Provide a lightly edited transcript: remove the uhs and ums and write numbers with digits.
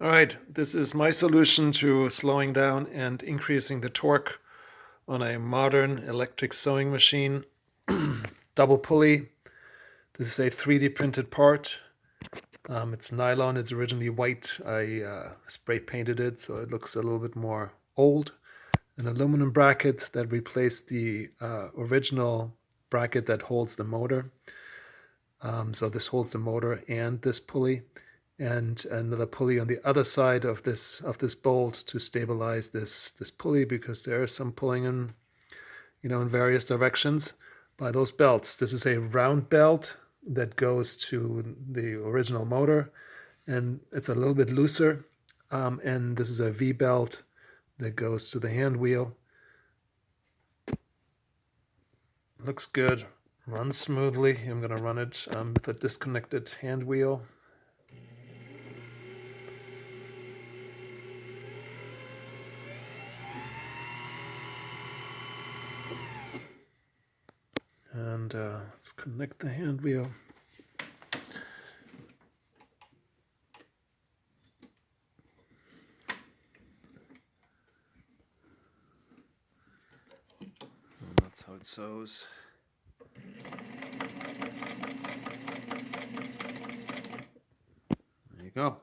All right, this is my solution to slowing down and increasing the torque on a modern electric sewing machine. Double pulley. This is a 3D printed part. It's nylon. It's originally white. I spray painted it so it looks a little bit more old. An aluminum bracket that replaced the original bracket that holds the motor. So this holds the motor and this pulley, and another pulley on the other side of this bolt to stabilize this pulley, because there is some pulling in various directions by those belts. This is a round belt that goes to the original motor, and it's a little bit looser. And this is a V belt that goes to the hand wheel. Looks good. Runs smoothly. I'm going to run it with a disconnected hand wheel. And let's connect the hand wheel. And that's how it sews. There you go.